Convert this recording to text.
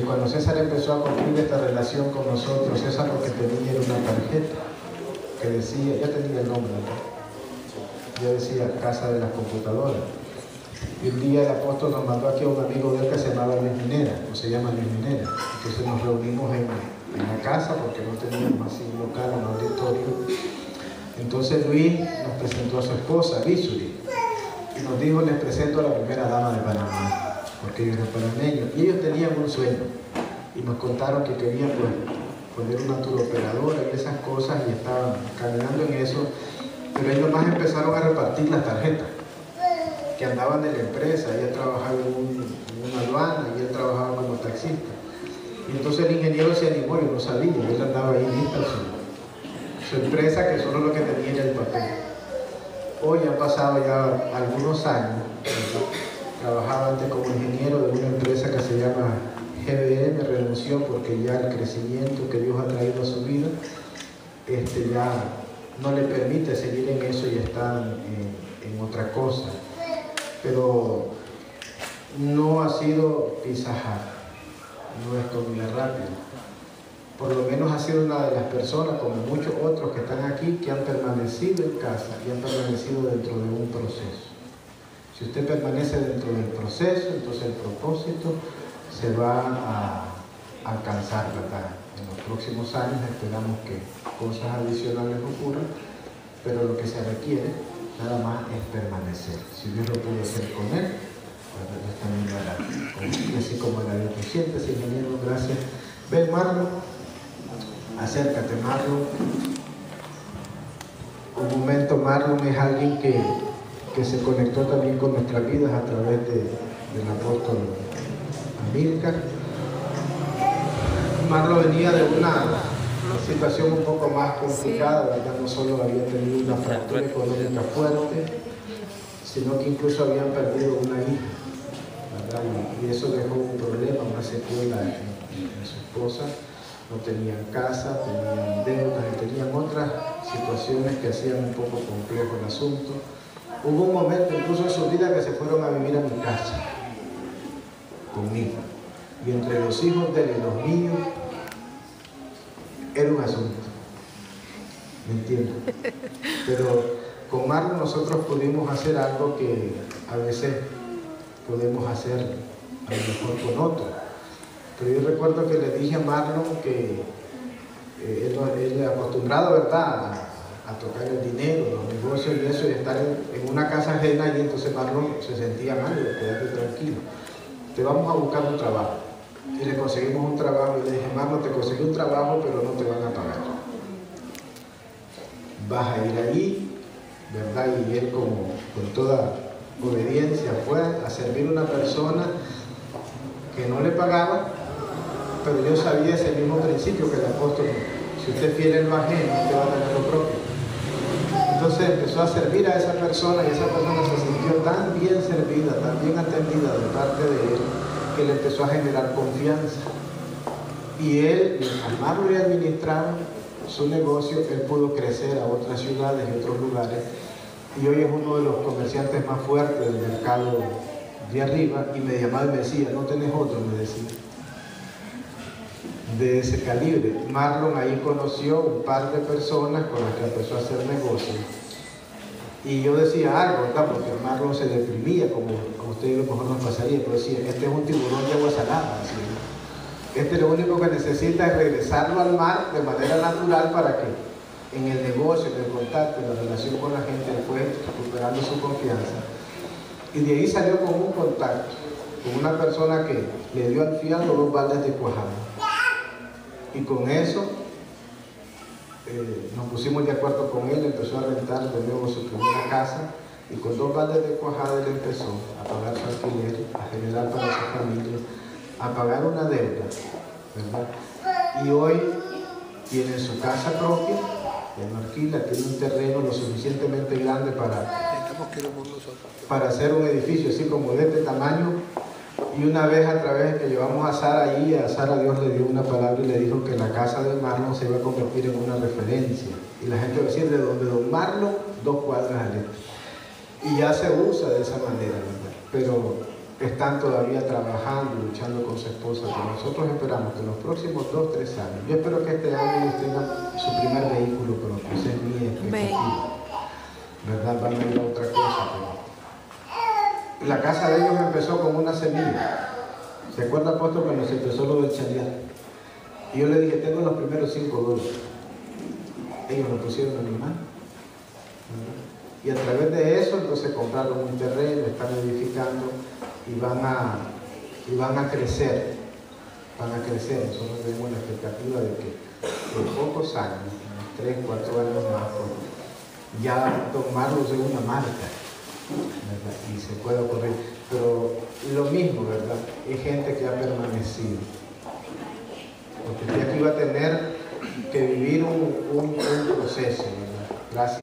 Cuando César empezó a construir esta relación con nosotros, César lo que tenía era una tarjeta que decía, ya tenía el nombre, ¿no? Ya decía Casa de las Computadoras. Y un día el apóstol nos mandó aquí a un amigo de él que se llamaba Luis Minera, o se llama Luis Minera. Entonces nos reunimos en la casa porque no teníamos así un local, un auditorio. Entonces Luis nos presentó a su esposa, Visuri, y nos dijo: les presento a la primera dama de Panamá, porque ellos eran panameños. Y ellos tenían un sueño, y nos contaron que querían poner una turoperadora y esas cosas, y estaban caminando en eso, pero ellos más empezaron a repartir las tarjetas que andaban de la empresa. Ella trabajaba en una aduana y él trabajaba como taxista. Y entonces el ingeniero se animó, yo no sabía, él andaba ahí lista su empresa, que solo lo que tenía era el papel. Hoy han pasado ya algunos años, trabajaba antes como ingeniero de una empresa que se llama GBM, renunció porque ya el crecimiento que Dios ha traído a su vida ya no le permite seguir en eso y está en otra cosa. Pero no ha sido pisajar, no es comida rápida. Por lo menos ha sido una de las personas, como muchos otros que están aquí, que han permanecido en casa y han permanecido dentro de un proceso. Si usted permanece dentro del proceso, entonces el propósito se va a alcanzar, ¿verdad? En los próximos años esperamos que cosas adicionales ocurran, pero lo que se requiere nada más es permanecer. Si Dios lo puede hacer con él, pues Dios también lo hará. Así como la Dios. Siéntese, ingeniero, gracias. Ven, Marlon, acércate, Marlon. Un momento, Marlon es alguien que se conectó también con nuestras vidas a través del apóstol Amílcar. Marlon venía de una situación un poco más complicada, ¿verdad? No solo había tenido una fractura económica fuerte, sino que incluso habían perdido una hija, ¿verdad? Y eso dejó un problema, una secuela en su esposa. No tenían casa, tenían deudas y tenían otras situaciones que hacían un poco complejo el asunto. Hubo un momento incluso en su vida que se fueron a vivir a mi casa conmigo, y entre los hijos de él y los niños era un asunto, ¿me entiendes? Pero con Marlon nosotros pudimos hacer algo que a veces podemos hacer a lo mejor con otros. Pero yo recuerdo que le dije a Marlon que él acostumbrado, ¿verdad?, a tocar el dinero, los negocios y eso, y estar en una casa ajena, y entonces Marlon se sentía mal, y le quedé tranquilo. Te vamos a buscar un trabajo. Y le conseguimos un trabajo, y le dije: Marlon, te conseguí un trabajo, pero no te van a pagar. Vas a ir allí, ¿verdad? Y él con toda obediencia fue a servir a una persona que no le pagaba, pero yo sabía ese mismo principio que el apóstol: si usted es fiel en lo ajeno, usted va a tener lo propio. Entonces empezó a servir a esa persona, y esa persona se sintió tan bien servida, tan bien atendida de parte de él, que le empezó a generar confianza. Y él, al Marlon le administrar su negocio, él pudo crecer a otras ciudades y otros lugares, y hoy es uno de los comerciantes más fuertes del mercado de arriba. Y me llamaba y me decía: ¿no tenés otro?, me decía, de ese calibre. Marlon ahí conoció un par de personas con las que empezó a hacer negocios, y yo decía algo, ¿verdad?, porque Marlon se deprimía, como a ustedes a lo mejor nos pasaría, pero decía: este es un tiburón de agua salada, ¿sí? Este lo único que necesita es regresarlo al mar de manera natural, para que en el negocio, en el contacto, en la relación con la gente, fue recuperando su confianza. Y de ahí salió con un contacto con una persona que le dio al fiado 2 baldes de cuajada. Y con eso nos pusimos de acuerdo con él, empezó a rentar de nuevo su primera casa, y con 2 baldes de cuajada él empezó a pagar su alquiler, a generar para su familia, a pagar una deuda, ¿verdad? Y hoy tiene su casa propia, ya no alquila, tiene un terreno lo suficientemente grande para hacer un edificio así como de este tamaño. Y una vez, a través de que llevamos a Sara allí, a Sara Dios le dio una palabra y le dijo que la casa de Marlon se iba a convertir en una referencia. Y la gente va a decir: de donde don Marlon, 2 cuadras al este. Y ya se usa de esa manera, ¿verdad? Pero están todavía trabajando, luchando con su esposa, pero nosotros esperamos que en los próximos 2 o 3 años, yo espero que este año ellos tengan su primer vehículo propio, esa es mi expectativa, ¿verdad? Van a ir a otra cosa, pero la casa de ellos empezó con una semilla. ¿Se acuerda, apóstol, cuando se empezó lo del chalear? Y yo le dije, tengo los primeros $5. Ellos lo pusieron en mi mano. Y a través de eso, entonces compraron un terreno, están edificando y van a crecer. Van a crecer. Nosotros tenemos la expectativa de que en pocos años, en 3 o 4 años más, pues, ya tomarlos de una marca, ¿verdad? Y se puede ocurrir. Pero lo mismo, ¿verdad? Hay gente que ha permanecido. Porque usted aquí va a tener que vivir un proceso, ¿verdad? Gracias.